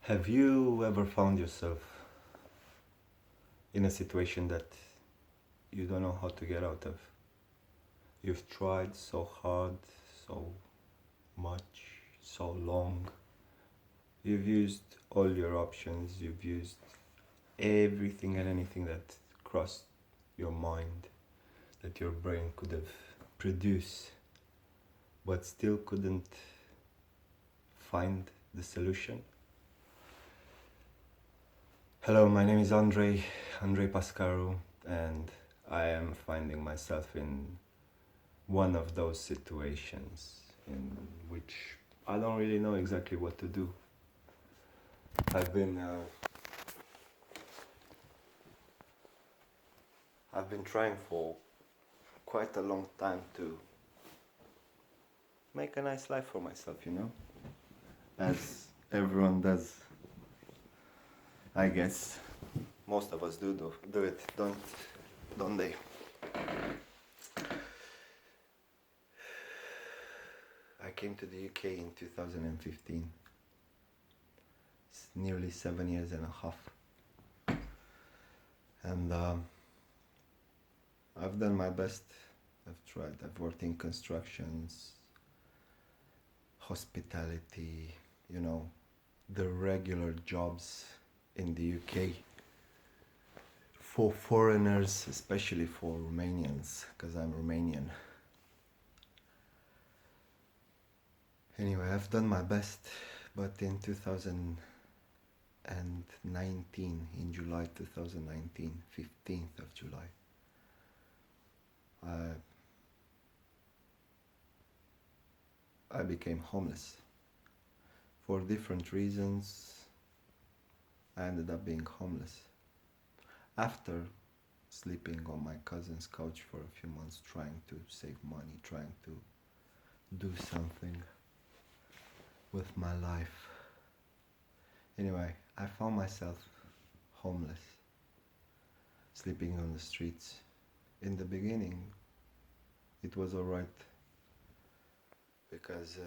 Have you ever found yourself in a situation that you don't know how to get out of? You've tried so hard, so much, so long. You've used all your options, you've used everything and anything that crossed your mind, that your brain could have produced, but still couldn't find the solution. Hello, my name is Andre Pascaru, and I am finding myself in one of those situations in which I don't really know exactly what to do. I've been trying for quite a long time to make a nice life for myself, as everyone does. I guess most of us do it, don't they? I came to the UK in 2015. It's nearly 7 years and a half. And I've done my best. I've tried. I've worked in constructions, hospitality, the regular jobs in the UK for foreigners, especially for Romanians, because I'm Romanian. Anyway, I've done my best, but in 2019, in July 2019, 15th of July, I became homeless. For different reasons, I ended up being homeless. After sleeping on my cousin's couch for a few months, trying to save money, trying to do something with my life. Anyway, I found myself homeless, sleeping on the streets. In the beginning, it was alright because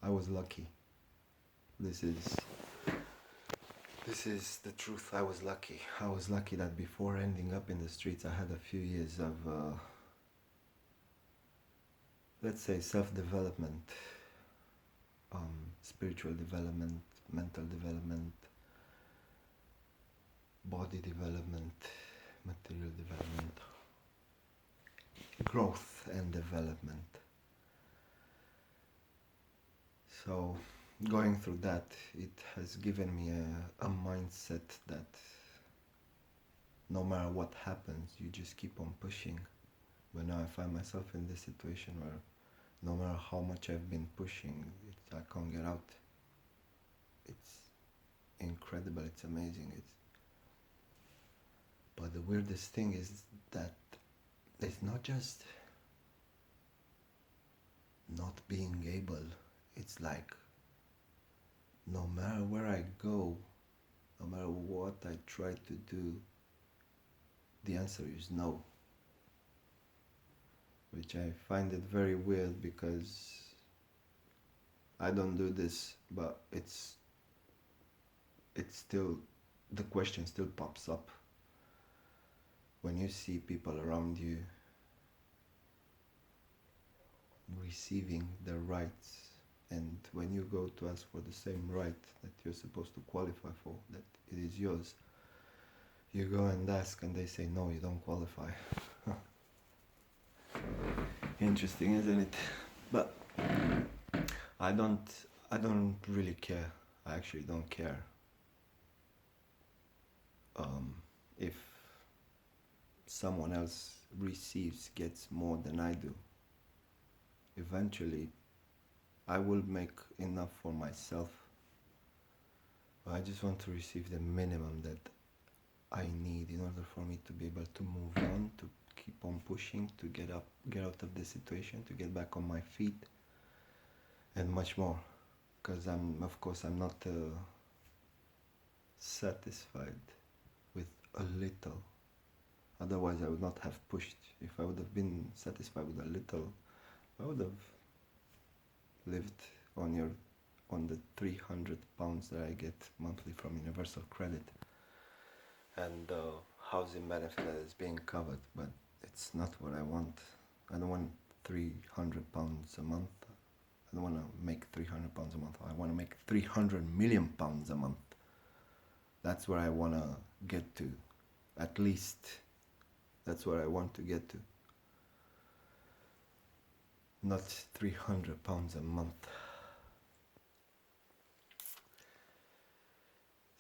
I was lucky. This is the truth. I was lucky. I was lucky that before ending up in the streets, I had a few years of, let's say, self-development, spiritual development, mental development, body development, material development, growth and development. So going through that, it has given me a mindset that no matter what happens, you just keep on pushing. But now I find myself in this situation where no matter how much I've been pushing, I can't get out. It's incredible, it's amazing. But the weirdest thing is that it's not just not being able, it's like no matter where I go, no matter what I try to do, the answer is no. Which I find it very weird because I don't do this, but it's still, the question still pops up when you see people around you receiving their rights, and when you go to ask for the same right that you're supposed to qualify for, that it is yours, you go and ask and they say no, you don't qualify. Interesting, isn't it? But I don't really care. I actually don't care if someone else gets more than I do. Eventually, I will make enough for myself. But I just want to receive the minimum that I need in order for me to be able to move on, to keep on pushing, to get out of this situation, to get back on my feet, and much more. Because I'm not satisfied with a little. Otherwise I would not have pushed. If I would have been satisfied with a little, I would have lived on on the £300 that I get monthly from Universal Credit, and the housing benefit that is being covered, but it's not what I want. I don't want £300 a month. I don't want to make £300 a month. I want to make £300 million a month. That's where I want to get to. At least that's where I want to get to. Not £300 a month.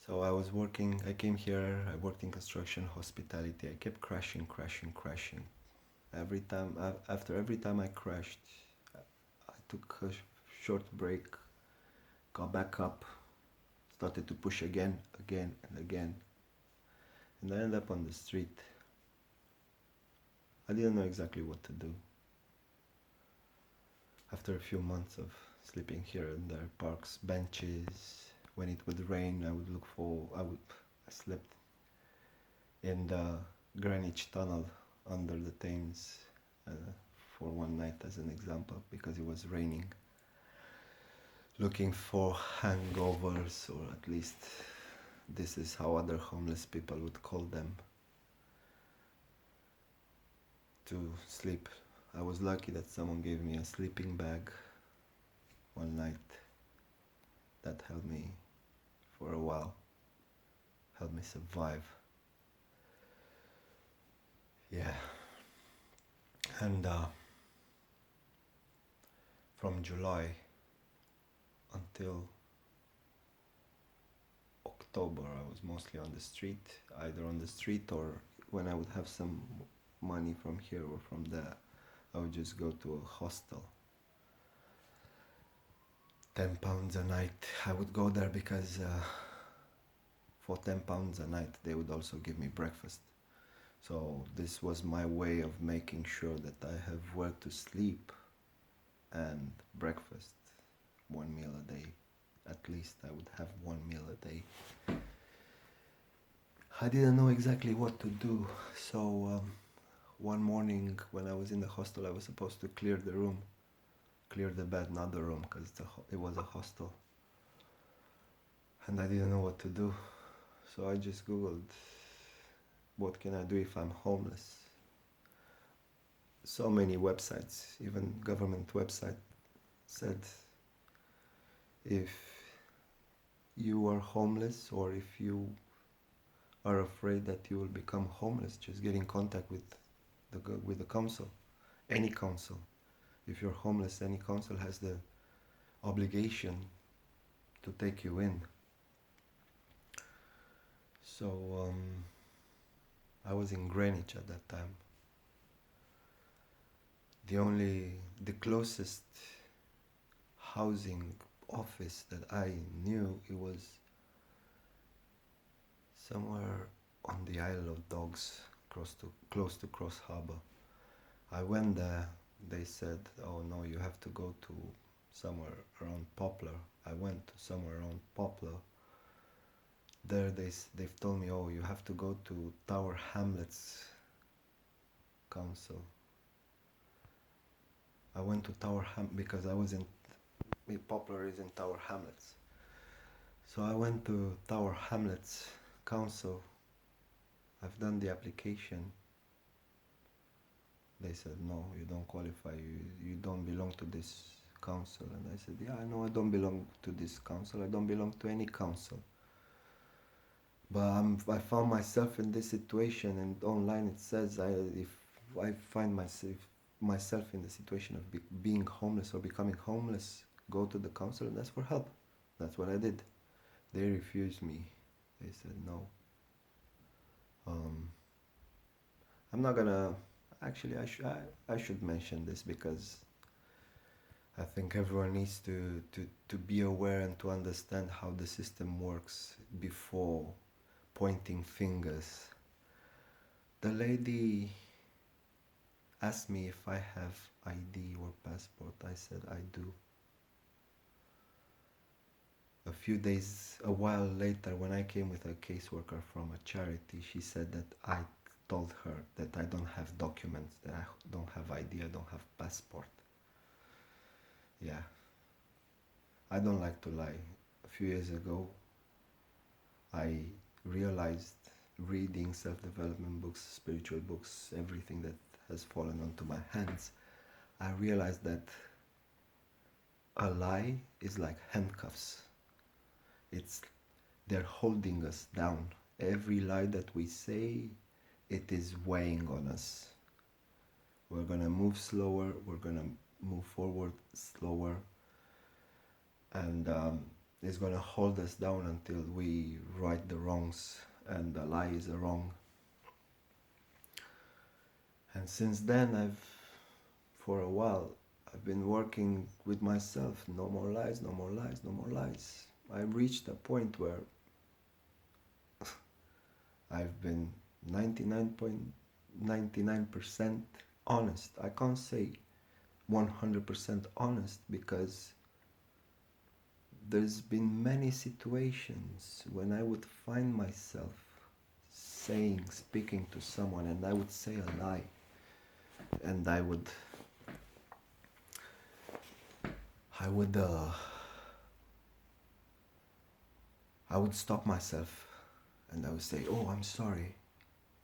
So I was working, I came here, I worked in construction, hospitality. I kept crashing. After every time I crashed, I took a short break, got back up, started to push again, and again. And I ended up on the street. I didn't know exactly what to do. After a few months of sleeping here and there, parks, benches, when it would rain, I slept in the Greenwich Tunnel under the Thames for one night as an example, because it was raining, looking for hangovers, or at least this is how other homeless people would call them, to sleep. I was lucky that someone gave me a sleeping bag one night that held me for a while, helped me survive. Yeah. And from July until October, I was mostly on the street, either on the street, or when I would have some money from here or from there, I would just go to a hostel. £10 a night. I would go there because for £10 a night they would also give me breakfast. So this was my way of making sure that I have where to sleep and breakfast, one meal a day. At least I would have one meal a day. I didn't know exactly what to do, so one morning when I was in the hostel, I was supposed to clear the room, clear the bed, not the room, because it was a hostel. And I didn't know what to do, so I just googled, what can I do if I'm homeless? So many websites, even government website, said if you are homeless, or if you are afraid that you will become homeless, just get in contact with the council, any council. If you're homeless, any council has the obligation to take you in. So I was in Greenwich at that time. The closest housing office that I knew, it was somewhere on the Isle of Dogs, close to Cross Harbour. I went there. They said, "Oh no, you have to go to somewhere around Poplar." I went to somewhere around Poplar. There they've told me, "Oh, you have to go to Tower Hamlets Council." I went to because I was in Poplar is in Tower Hamlets. So I went to Tower Hamlets Council. I've done the application. They said, "No, you don't qualify, you don't belong to this council." And I said, "Yeah, I know I don't belong to this council, I don't belong to any council. But I found myself in this situation, and online it says if I find myself in the situation of being homeless or becoming homeless, go to the council and ask for help." That's what I did. They refused me. They said no. I'm not gonna. Actually, I should mention this, because I think everyone needs to be aware and to understand how the system works before pointing fingers. The lady asked me if I have ID or passport. I said I do. A while later, when I came with a caseworker from a charity, she said that I told her that I don't have documents, that I don't have ID, I don't have passport. Yeah. I don't like to lie. A few years ago, I realized reading self-development books, spiritual books, everything that has fallen onto my hands, I realized that a lie is like handcuffs. It's they're holding us down. Every lie that we say, it is weighing on us. We're gonna move slower, we're gonna move forward slower, and it's gonna hold us down until we right the wrongs, and the lie is a wrong. And since then, for a while, I've been working with myself. No more lies, no more lies, no more lies. I reached a point where I've been 99.99% honest. I can't say 100% honest because there's been many situations when I would find myself speaking to someone, and I would say a lie, and I would I would stop myself, and I would say, "Oh, I'm sorry.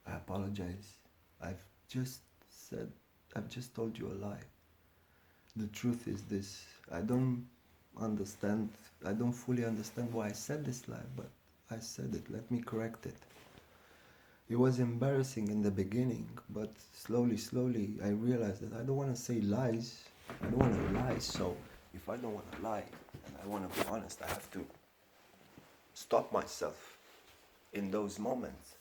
I apologize. I've just said, I've just told you a lie. The truth is this. I don't understand. I don't fully understand why I said this lie, but I said it. Let me correct it." It was embarrassing in the beginning, but slowly, I realized that I don't want to say lies. I don't want to lie. So if I don't want to lie and I want to be honest, I have to stop myself in those moments.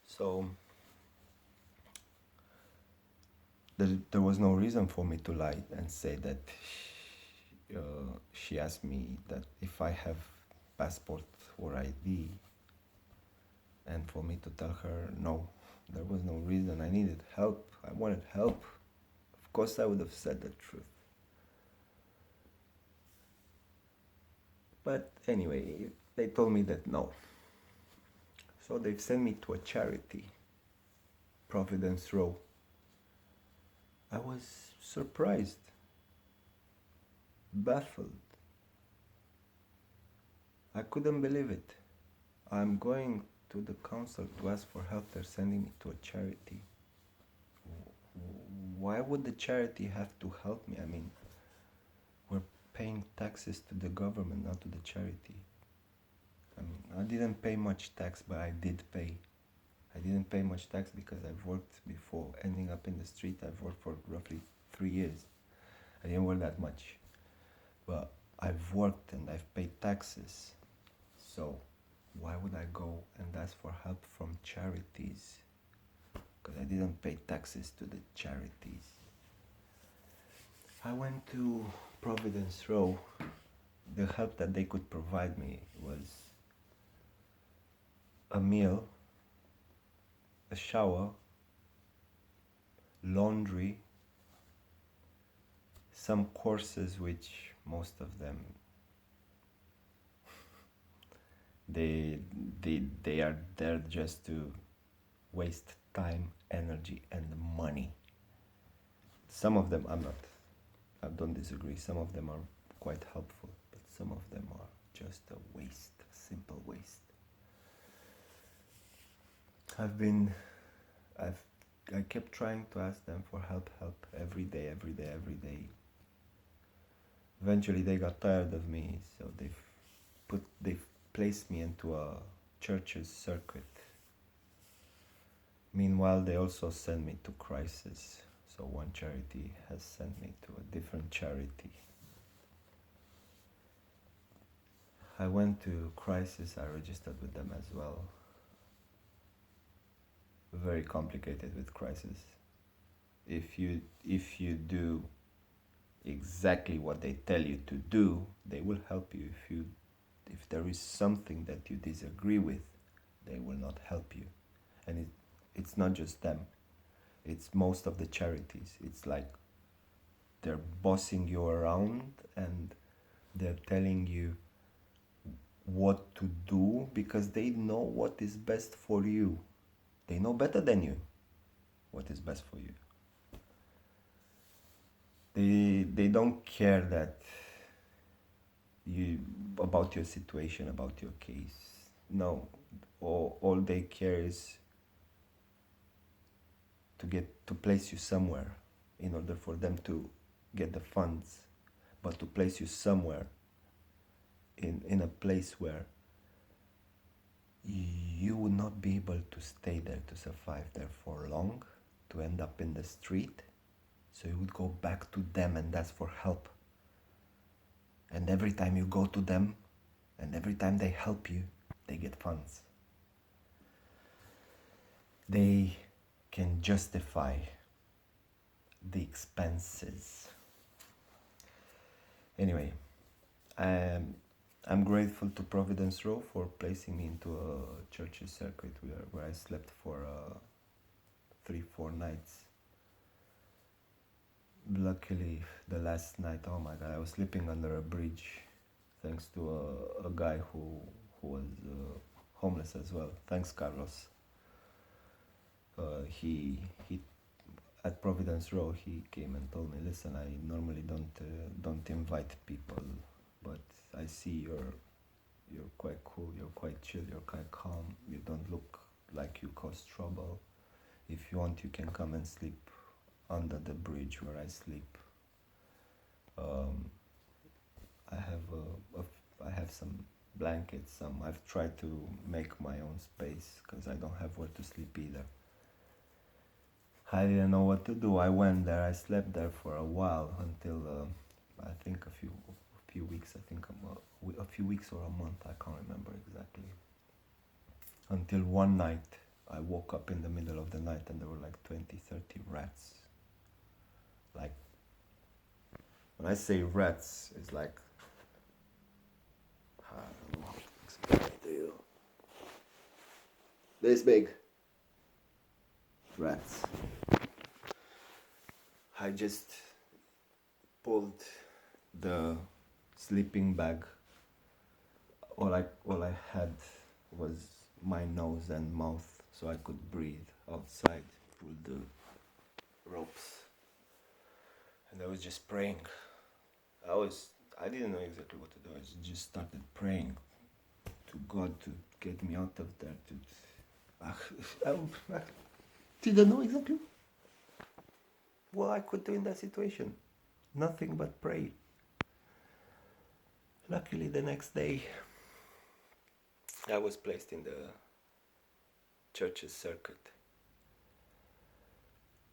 So there was no reason for me to lie and say that she asked me that if I have passport or ID, and for me to tell her no. There was no reason. I needed help. I wanted help. Of course I would have said the truth. But anyway, they told me that no. So they've sent me to a charity, Providence Row. I was surprised, baffled. I couldn't believe it. I'm going to the council to ask for help. They're sending me to a charity. Why would the charity have to help me? I mean, we're paying taxes to the government, not to the charity. I mean, I didn't pay much tax, but I did pay. I didn't pay much tax because I've worked before ending up in the street. I've worked for roughly 3 years. I didn't work that much, but I've worked and I've paid taxes. So why would I go and ask for help from charities? Because I didn't pay taxes to the charities. I went to Providence Row. The help that they could provide me was a meal, a shower, laundry, some courses which most of them they are there just to waste time, energy and money. Some of them I don't disagree, some of them are quite helpful, but some of them are just a waste, a simple waste. I kept trying to ask them for help every day. Eventually they got tired of me, so they've placed me into a church's circuit. Meanwhile, they also send me to Crisis. So one charity has sent me to a different charity. I went to Crisis, I registered with them as well. Very complicated with Crisis. If you do exactly what they tell you to do, they will help you. If there is something that you disagree with, they will not help you. And it's not just them, it's most of the charities. It's like they're bossing you around and they're telling you what to do because they know what is best for you. They know better than you what is best for you. they don't care that you about your situation, about your case. No, all they care is to place you somewhere in order for them to get the funds, but to place you somewhere in a place where you would not be able to stay there, to survive there for long, to end up in the street. So you would go back to them and ask for help. And every time you go to them, and every time they help you, they get funds. They can justify the expenses. Anyway, I'm grateful to Providence Row for placing me into a church's circuit where I slept for 3-4 nights. Luckily, the last night, oh my god, I was sleeping under a bridge thanks to a guy who was homeless as well. Thanks, Carlos. He at Providence Row, he came and told me, listen, I normally don't invite people, but I see you're quite cool, you're quite chill, you're quite calm, you don't look like you cause trouble. If you want, you can come and sleep under the bridge where I sleep. I have some blankets. I've tried to make my own space because I don't have where to sleep either. I didn't know what to do. I went there. I slept there for a while until I think a few weeks. I think a few weeks or a month. I can't remember exactly. Until one night, I woke up in the middle of the night and there were like 20, 30 rats. Like, when I say rats, it's like, I don't know how to explain it to you. This big rats. I just pulled the sleeping bag. All I had was my nose and mouth, so I could breathe outside. Pulled the ropes, and I was just praying. I didn't know exactly what to do. I just started praying to God to get me out of there. I didn't know exactly what I could do in that situation. Nothing but pray. Luckily, the next day, I was placed in the church's circuit.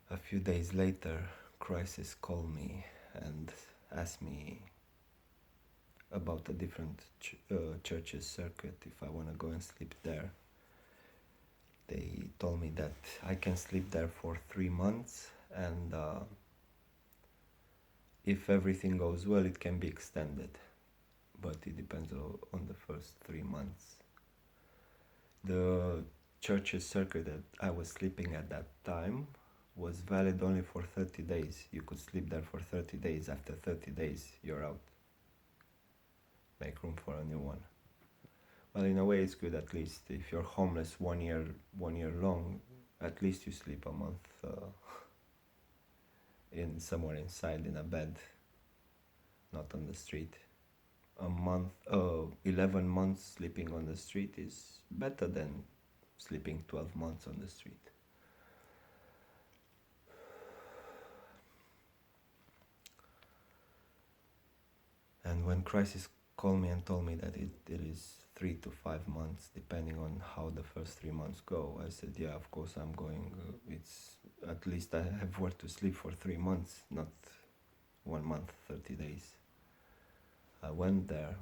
A few days later, Crisis called me and asked me about a different church's circuit, if I want to go and sleep there. They told me that I can sleep there for 3 months, and if everything goes well, it can be extended, but it depends on the first 3 months. The church's circuit that I was sleeping at that time was valid only for 30 days. You could sleep there for 30 days. After 30 days, you're out. Make room for a new one. Well, in a way, it's good. At least if you're homeless 1 year long, at least you sleep a month in somewhere inside in a bed, not on the street. 11 months sleeping on the street is better than sleeping 12 months on the street. And when Crisis called me and told me that it is 3 to 5 months, depending on how the first 3 months go, I said, yeah, of course I'm going. It's at least I have where to sleep for 3 months, not 1 month, 30 days. I went there.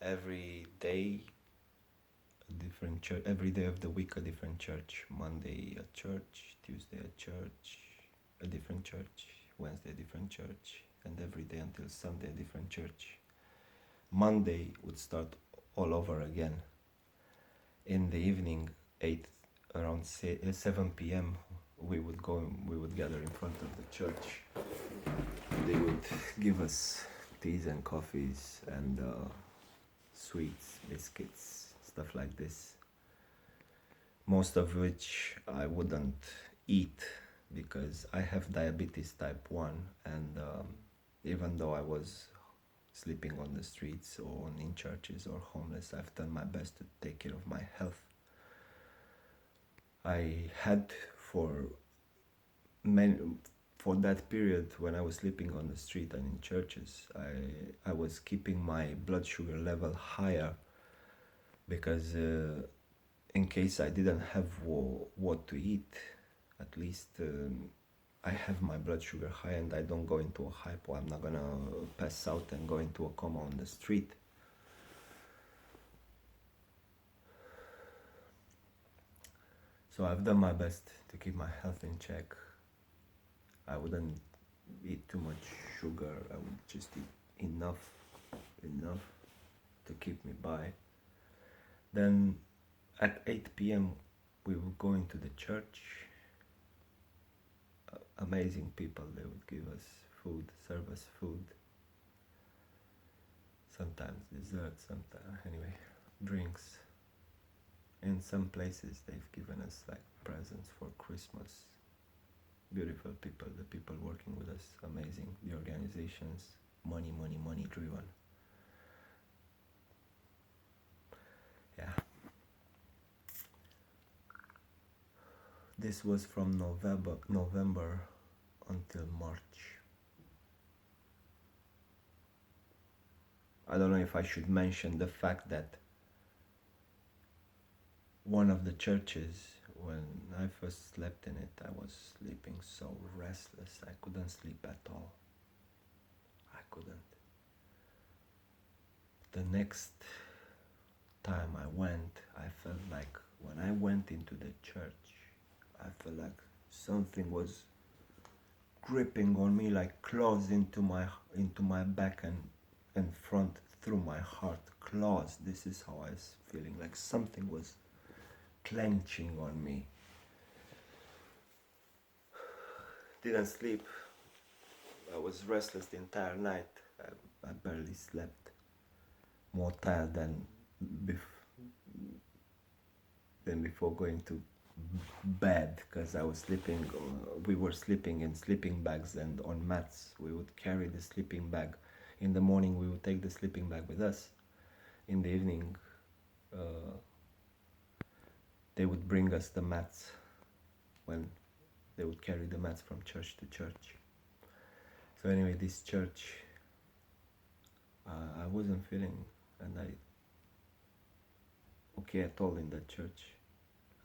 Every day, a different church. Every day of the week, a different church. Monday, a church. Tuesday, a church. A different church. Wednesday, a different church. And every day until Sunday, a different church. Monday would start all over again. In the evening, around 7 p.m., we would gather in front of the church. They would give us teas and coffees and sweets, biscuits, stuff like this. most of which I wouldn't eat because I have diabetes type 1, and even though I was sleeping on the streets or in churches or homeless, I've done my best to take care of my health. I had for many, for that period when I was sleeping on the street and in churches, I was keeping my blood sugar level higher because in case I didn't have what to eat, at least I have my blood sugar high and I don't go into a hypo. I'm not gonna pass out and go into a coma on the street. So I've done my best to keep my health in check. I wouldn't eat too much sugar. I would just eat enough to keep me by. Then at 8 p.m. we would go into the church. Amazing people, they would give us food, serve us food. Sometimes dessert, sometimes, anyway, drinks. In some places they've given us like presents for Christmas. Beautiful people, the people working with us, amazing. The organizations, money driven. Yeah. This was from November until March. I don't know if I should mention the fact that one of the churches, when I first slept in it, I was sleeping so restless. I couldn't sleep at all. I couldn't. The next time I went, I felt like when I went into the church, I felt like something was gripping on me like claws into my back and front through my heart. Claws. This is how I was feeling, like something was clenching on me. Didn't sleep. I was restless the entire night. I barely slept. More tired than before going to bed, because I was sleeping. We were sleeping in sleeping bags and on mats. We would carry the sleeping bag. In the morning, we would take the sleeping bag with us. In the evening, they would bring us the mats when they would carry the mats from church to church. So anyway, this church, I wasn't feeling and I okay at all in that church.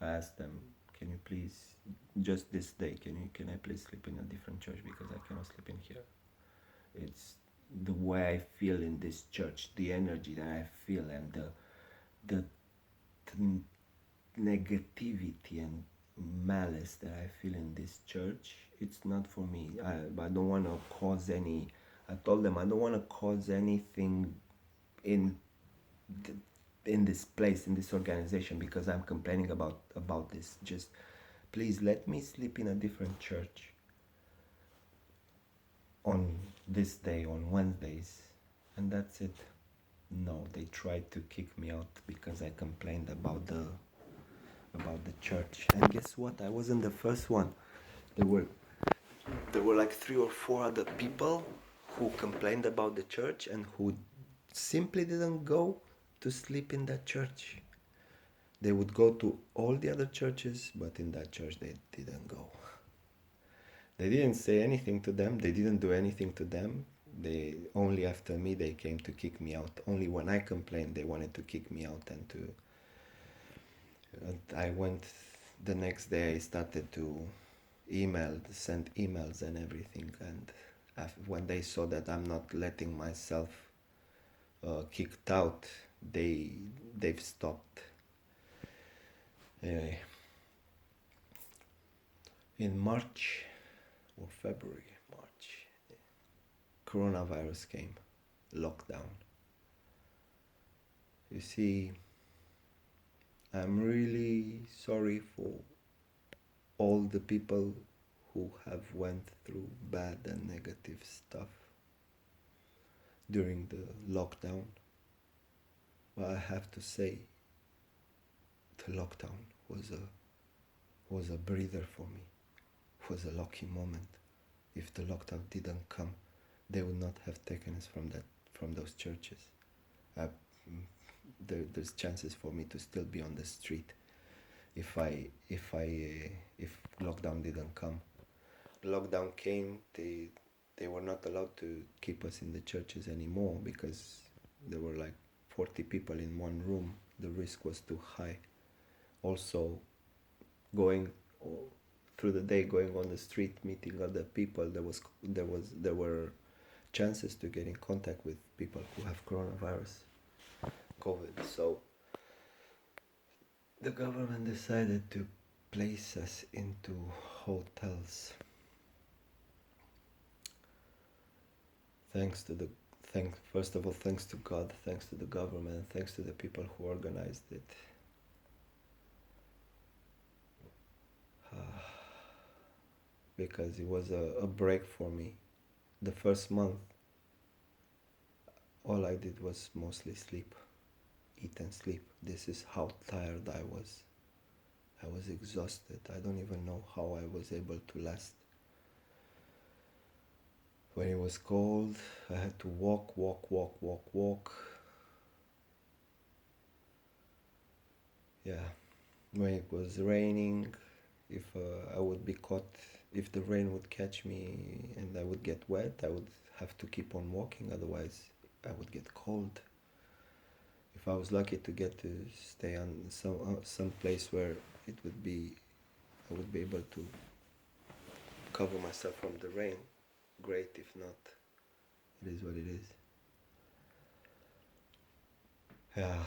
I asked them, can you please, just this day, can I please sleep in a different church because I cannot sleep in here. It's the way I feel in this church, the energy that I feel, and the negativity and malice that I feel in this church. It's not for me. I don't want to cause any. I told them I don't want to cause anything in in this place, in this organization, because I'm complaining about this. Just please let me sleep in a different church on this day, on Wednesdays, and that's it. No, they tried to kick me out because I complained about the church. And guess what? I wasn't the first one. There were like 3 or 4 other people who complained about the church and who simply didn't go to sleep in that church. They would go to all the other churches, but in that church they didn't go. They didn't say anything to them. They didn't do anything to them. They only after me they came to kick me out. Only when I complained they wanted to kick me out and to. I went the next day. I started to send emails and everything. And when they saw that I'm not letting myself kicked out, they've stopped. Anyway, in March or February, coronavirus came, lockdown. You see, I'm really sorry for all the people who have went through bad and negative stuff during the lockdown. But I have to say, the lockdown was a breather for me. Was a lucky moment. If the lockdown didn't come, they would not have taken us from those churches. Uh, there's chances for me to still be on the street if lockdown didn't come. Lockdown came, they were not allowed to keep us in the churches anymore because there were like 40 people in one room. The risk was too high. Also, going through the day, going on the street, meeting other people, there were chances to get in contact with people who have coronavirus, COVID. So the government decided to place us into hotels. Thanks to the first of all, thanks to God, thanks to the government, thanks to the people who organized it. Because it was a break for me. The first month, all I did was mostly sleep, eat and sleep. This is how tired I was. I was exhausted. I don't even know how I was able to last. When it was cold, I had to walk. Yeah. When it was raining, if I would be caught, if the rain would catch me and I would get wet, I would have to keep on walking, otherwise I would get cold. If I was lucky to get to stay on some place where it would be, I would be able to cover myself from the rain, great. If not, it is what it is. Yeah,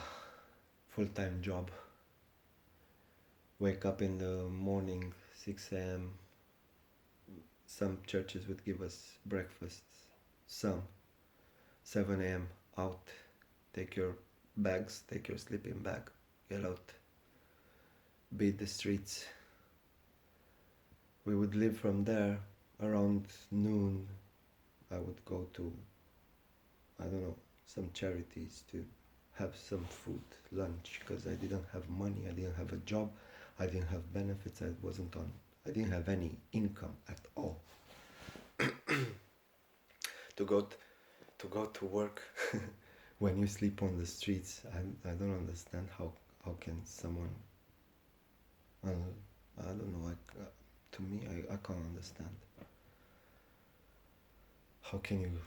full-time job. Wake up in the morning, 6 a.m. Some churches would give us breakfasts. Some 7 a.m. out. Take your bags, take your sleeping bag, get out, beat the streets. We would leave from there around noon. I would go to, I don't know, some charities to have some food, lunch, because I didn't have money, I didn't have a job, I didn't have benefits, I didn't have any income at all. to go to work when you sleep on the streets, I don't understand how can someone, I don't know, to me, I can't understand. How can you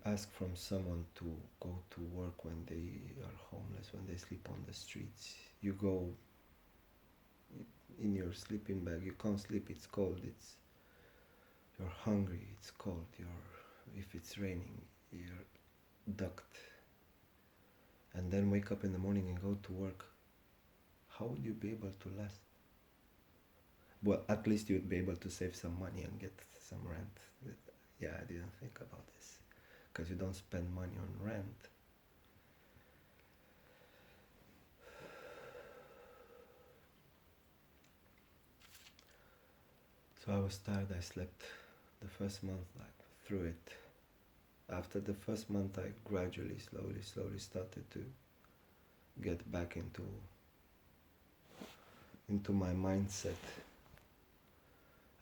ask from someone to go to work when they are homeless, when they sleep on the streets? You go in your sleeping bag, you can't sleep, it's cold, you're hungry, it's cold, if it's raining, you're ducked, and then wake up in the morning and go to work. How would you be able to last? Well, at least you'd be able to save some money and get some rent. Yeah, I didn't think about this, because you don't spend money on rent. So I was tired, I slept the first month, like, through it. After the first month, I gradually, slowly started to get back into my mindset.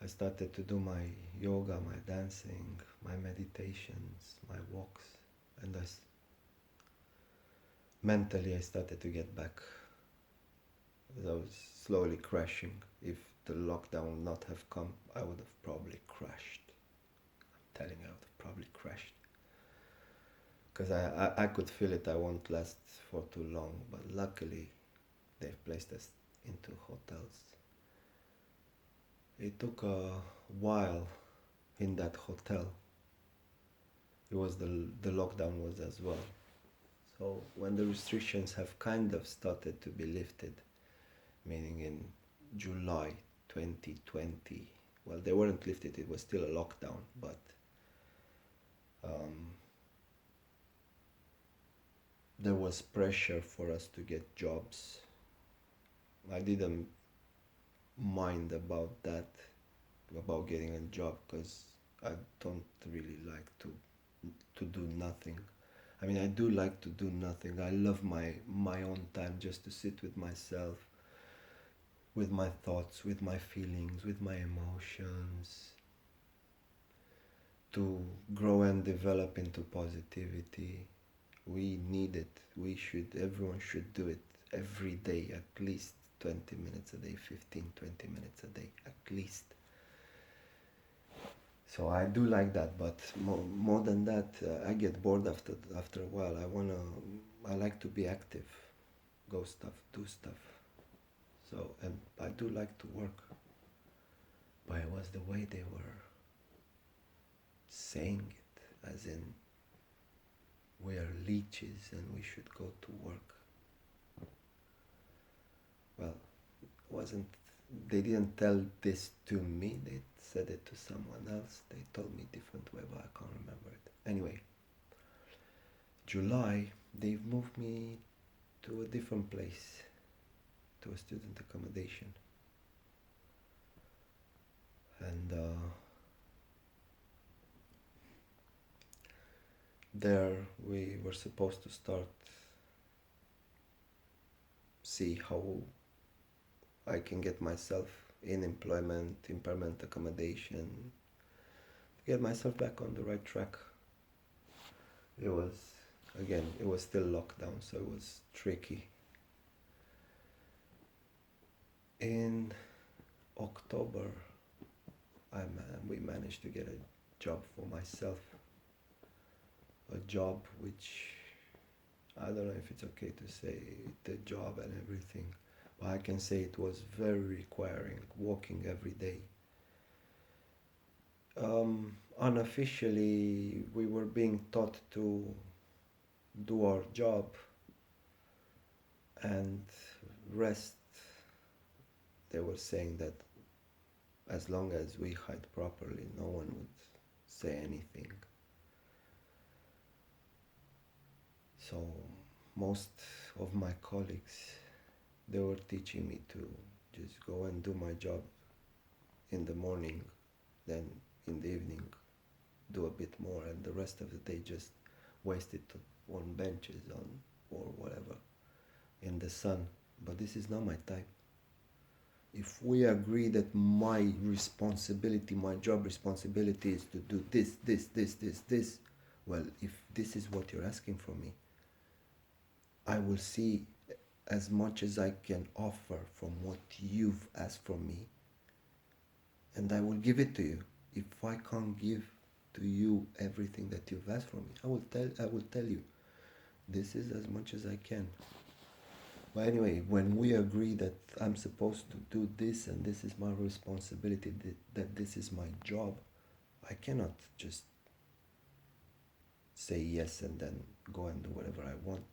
I started to do my yoga, my dancing, my meditations, my walks, and mentally I started to get back. I was slowly crashing. If the lockdown would not have come, I would have probably crashed. I'm telling you, I would have probably crashed. Because I could feel it, I won't last for too long, but luckily they've placed us into hotels. It took a while in that hotel. It was the lockdown was as well. So when the restrictions have kind of started to be lifted, meaning in July 2020, well, they weren't lifted, it was still a lockdown, but there was pressure for us to get jobs. I didn't mind about that, about getting a job, because I don't really like to do nothing. I mean, I do like to do nothing. I love my own time, just to sit with myself, with my thoughts, with my feelings, with my emotions, to grow and develop into positivity. We need it. Everyone should do it every day, at least 20 minutes a day, 15, 20 minutes a day, at least. So I do like that, but more than that, I get bored after a while. I like to be active, go stuff, do stuff. So, and I do like to work, but it was the way they were saying it, as in we are leeches and we should go to work. Well, wasn't they didn't tell this to me, they said it to someone else. They told me different way, but I can't remember it. Anyway, July, they've moved me to a different place, to a student accommodation. And there we were supposed to start, see how I can get myself in employment, in permanent accommodation, get myself back on the right track. It was, again, it was still lockdown, so it was tricky. In October, we managed to get a job for myself. A job which, I don't know if it's okay to say the job and everything, but I can say it was very requiring, walking every day. Unofficially, we were being taught to do our job and rest. They were saying that as long as we hide properly, no one would say anything. So most of my colleagues, they were teaching me to just go and do my job in the morning, then in the evening do a bit more, and the rest of the day just waste it on benches on or whatever in the sun. But this is not my type. If we agree that my responsibility, my job responsibility is to do this, well, if this is what you're asking from me, I will see as much as I can offer from what you've asked from me, and I will give it to you. If I can't give to you everything that you've asked from me, I will tell you, this is as much as I can. But anyway, when we agree that I'm supposed to do this and this is my responsibility, that this is my job, I cannot just say yes and then go and do whatever I want.